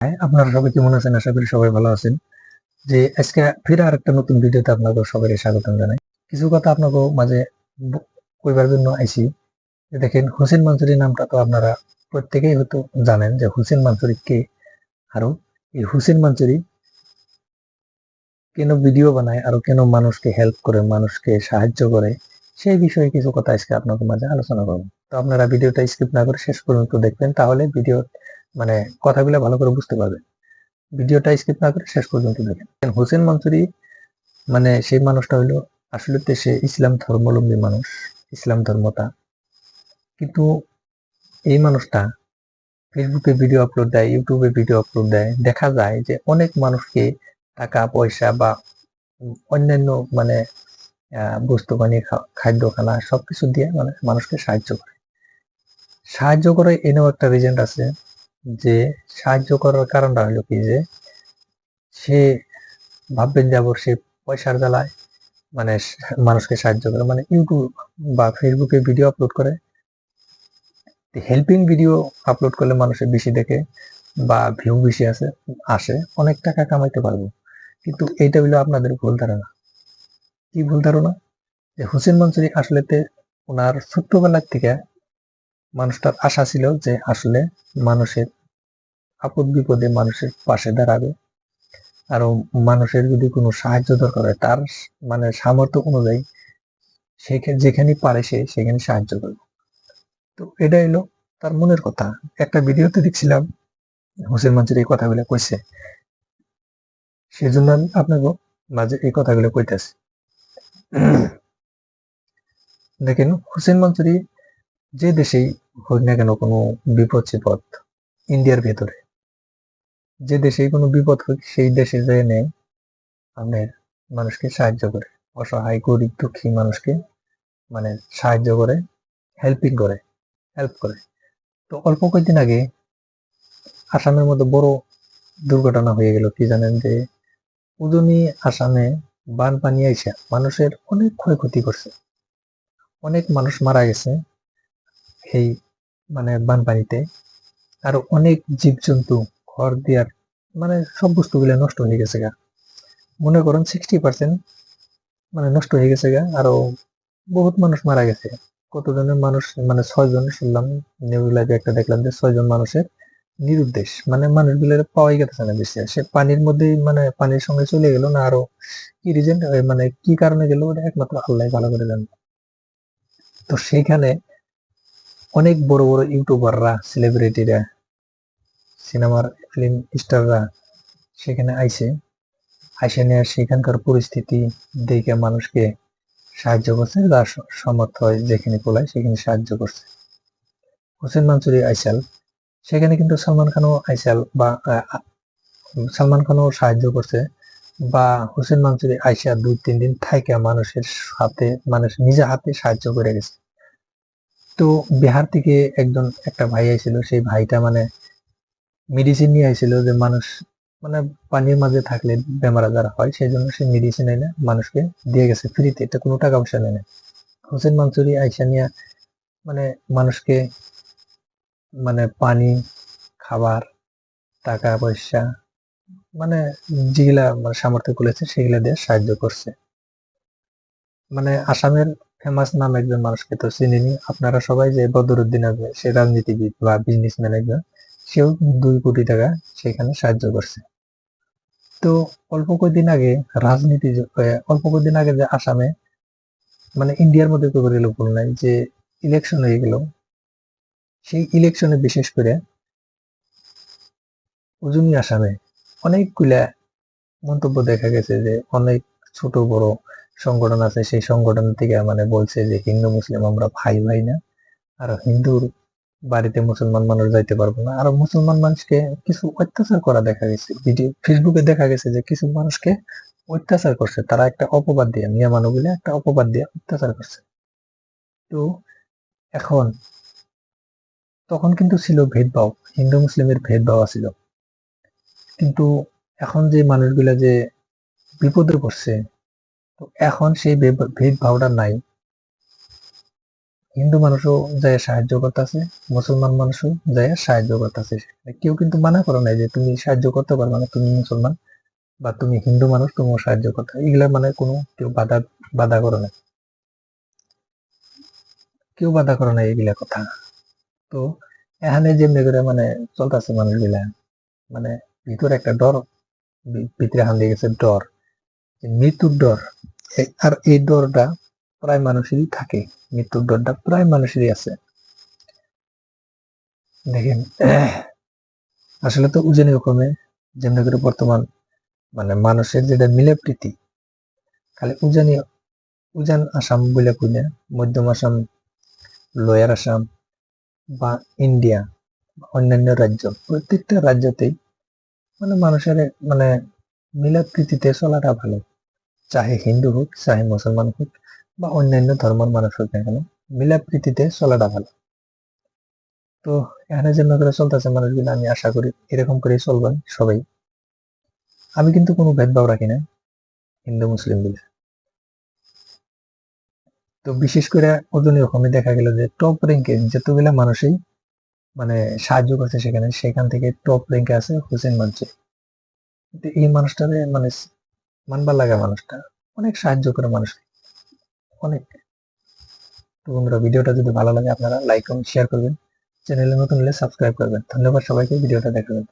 আপনারা সবাই কেমন আছেন? আশা করি সবাই ভালো আছেন। যে আজকে ফির আরেকটা নতুন ভিডিওতে আপনাদের সবাইকে স্বাগতম জানাই। কিছু কথা আপনাকে মাঝে কইবার জন্য আইছি। যে দেখেন, হোসেন মানসুরি নামটা তো আপনারা প্রত্যেকেই হয়তো জানেন যে হোসেন মানসুরি কে। আরো এই হোসেন মানসুরি কেন ভিডিও বানায়, আরো কেন মানুষকে হেল্প করে, মানুষকে সাহায্য করে, সেই বিষয়ে কিছু কথা আজকে আপনাদের মাঝে আলোচনা করব। তো আপনারা ভিডিওটা স্কিপ না করে শেষ পর্যন্ত দেখবেন, তাহলে ভিডিও মানে কথাগুলো ভালো করে বুঝতে পারবেন। ভিডিওটা স্কিপ না করে শেষ পর্যন্ত দেখেন। হোসেন মানসুরি সেই মানুষটা হইলো আসলে সে ইসলাম ধর্মাবলম্বী মানুষ, ইসলাম ধর্মটা। কিন্তু এই মানুষটা ফেসবুকে ভিডিও আপলোড দেয়, ইউটিউবে ভিডিও আপলোড দেয়, দেখা যায় যে অনেক মানুষকে টাকা পয়সা বা অন্যান্য মানে বস্তু বানিয়ে খাদ্য খানা সবকিছু দিয়ে মানুষকে সাহায্য করে। এনেও একটা রিজন আছে যে সাহায্য করার কারণটা হলো কি, যে সে ভাববেন যে আবার সে পয়সার জ্বালায় মানে মানুষকে সাহায্য করে, ইউটিউব বা ফেসবুকে ভিডিও আপলোড করে। হেল্পিং ভিডিও আপলোড করলে মানুষের বেশি দেখে বা ভিউ বেশি আসে, অনেক টাকা কামাইতে পারবো। কিন্তু এইটা হলো আপনাদের ভুল ধারণা। কি ভুল ধারণা? যে হোসেন মনসুরি আসলে ওনার ছোট্টবেলার থেকে মানুষটার আশা ছিল যে আসলে মানুষের আপদ বিপদে মানুষের পাশে দাঁড়াবে। আরো মানুষের যদি কোনো সাহায্য দরকার হয়, তার সামর্থ্য অনুযায়ী যেখানে পারে সে সেখানে সাহায্য করবে। তো এটা এলো তার মনের কথা। একটা ভিডিওতে দেখছিলাম হোসেন মনসুর এই কথাগুলো কইছে, সেজন্য আমি আপনাকে মাঝে এই কথাগুলো কইতেছি। দেখেন, হোসেন মনসুরি যে দেশেই হোক না কেন, কোনো বিপদ সিপদ ইন্ডিয়ার ভেতরে যে দেশেই কোনো বিপদ হোক, সেই দেশে যেয়ে নেয় আপনার মানুষকে সাহায্য করে, অসহায় গরিব দুঃখী মানুষকে সাহায্য করে, হেল্প করে। তো অল্প কয়েকদিন আগে আসামের মধ্যে বড় দুর্ঘটনা হয়ে গেল। কি জানেন? যে উজনি আসামে বানপানি আইসা মানুষের অনেক ক্ষয়ক্ষতি করছে, অনেক মানুষ মারা গেছে এই বানপানিতে। আর অনেক জীবজন্তু, ঘর দিয়ার সব বস্তুগুলো নষ্ট হয়ে গেছে গা। মনে করেন 60% নষ্ট হয়ে গেছে গা। আরো বহুত মানুষ মারা গেছে। কতজনের মানুষ 6 জন শুনলাম, নিউজ লাইভে একটা দেখলাম যে 6 জন মানুষের নিরুদ্দেশ, মানুষগুলো পাওয়াই গেছে না বেশি। সে পানির মধ্যেই পানির সঙ্গে চলে গেল না, আরো কি রিজন কি কারণে গেল ওটা একমাত্র আল্লাহ ভালো করে জানে। তো সেখানে অনেক বড় বড় ইউটিউবাররা, সেলিব্রিটিরা, সিনেমার ফিল্ম স্টাররা সেখানে আইসে নিয়ে সেখানকার পরিস্থিতি দেখে মানুষকে সাহায্য করছে, যার সমর্থ হয় যেখানে পোলায় সেখানে সাহায্য করছে। হোসেন মানসুরি আইসাল, সেখানে কিন্তু সালমান খানও আইসাল, বা সালমান খানও সাহায্য করছে। বা হোসেন মানসুরি আইসা 2-3 দিন থাইকা মানুষের সাথে নিজে হাতে সাহায্য করে গেছে। তো বিহার থেকে একটা ভাই আইছিল, সেই ভাইটা মেডিসিন নিয়ে আইছিল, যে মানুষ মানে পানির মাঝে থাকলে বেমার আজার হয়, সেই জন্য সে মেডিসিন এনে মানুষকে দিয়ে গেছে ফ্রিতে, এটা কোনো টাকা পয়সা নেয় না। হোসেন মানসুরি আইসা নিয়ে মানে মানুষকে পানি, খাবার, টাকা পয়সা যেগুলা সামর্থ্য করেছে সেগুলা দিয়ে সাহায্য করছে। আসামের ফেমাস নাম একজন মানুষকে তো চিনিনি আপনারা সবাই, যে বদরুদ্দিন আজমি, সে রাজনীতিবিদ বা বিজনেসম্যান একজন। সেও 2 কোটি টাকা সেখানে সাহায্য করছে। তো অল্প কয়েকদিন আগে যে আসামে ইন্ডিয়ার মধ্যে তো গেল ভুল নাই, যে ইলেকশন হয়ে গেল, সেই ইলেকশনে বিশেষ করে উজনি আসামে অনেকগুলা মন্তব্য দেখা গেছে, যে অনেক ছোট বড় সংগঠন আছে, সেই সংগঠন থেকে বলছে যে হিন্দু মুসলিম আমরা ভাই ভাই না, আর হিন্দুর বাড়িতে মুসলমান মানুষ যাইতে পারবো না। আর মুসলমান মানুষকে কিছু অত্যাচার করা দেখা গেছে, ভিডিও ফেসবুকে দেখা গেছে যে কিছু মানুষকে অত্যাচার করছে, তারা একটা অপবাদ দিয়ে, মিয়া মানুষ বলে একটা অপবাদ দিয়ে অত্যাচার করছে। তো এখন, তখন কিন্তু ছিল ভেদভাব, হিন্দু মুসলিমের ভেদভাব ছিল। কিন্তু এখন যে মানুষগুলা যে বিপদে পড়ছে, তো এখন সেই ভেদভাবটা নাই। হিন্দু মানুষও যায় সাহায্য করতেছে, মুসলমান মানুষও যায় সাহায্য করতেছে। কেউ কিন্তু মানা করে নাই যে তুমি সাহায্য করতে পারবে না, তুমি মুসলমান বা তুমি হিন্দু মানুষ, তুমিও সাহায্য করতে হবে। এগুলা মানে কোনো কেউ বাধা করে না, কেউ বাধা করে না এগুলা কথা। তো এখানে যেমনি করে মানে চলতেছে মানুষগুলা, মানে ভিতরে একটা ডর, ভিতরে হান দিয়ে গেছে ডর, যে মৃত্যুর ডর। আর এই ডরটা প্রায় মানুষেরই থাকে, মৃত্যুর ডরটা প্রায় মানুষেরই আছে। দেখেন আসলে তো উজানি রকমে যেমনি করে বর্তমান মানে মানুষের যেটা মিলে প্রীতি, খালি উজান আসাম বলে কই না, মধ্যম আসাম, লোয়ার আসাম বা ইন্ডিয়া, অন্যান্য রাজ্য, প্রত্যেকটা রাজ্যতেই মানে মানুষের মানে মিলাদ প্রীতিতে চলাটা ভালো। চাহে হিন্দু হোক, চাহে মুসলমান হোক বা অন্যান্য ধর্মের মানুষ হোক না কেন, মিলাদ প্রীতিতে চলাটা ভালো। তো এখানে যেমন করে চলতেছে মানুষগুলো, আমি আশা করি এরকম করে চলবেন সবাই। আমি কিন্তু কোনো ভেদভাব রাখি না হিন্দু মুসলিম বলে। তো বিশেষ করে ওজনী রকমে দেখা গেল যে টপ র্যাঙ্কে যতগুলা মানুষই মানে সাহায্য করছে, সেখান থেকে টপ র্যাঙ্কে আছে হোসেন মানসুর। কিন্তু এই মানুষটারে মানে মানবার লাগা, মানুষটা অনেক সাহায্য করে মানুষ, অনেক। তো বন্ধুরা, ভিডিওটা যদি ভালো লাগে আপনারা লাইক এবং শেয়ার করবেন, চ্যানেলে নতুন হলে সাবস্ক্রাইব করবেন। ধন্যবাদ সবাইকে ভিডিওটা দেখার জন্য।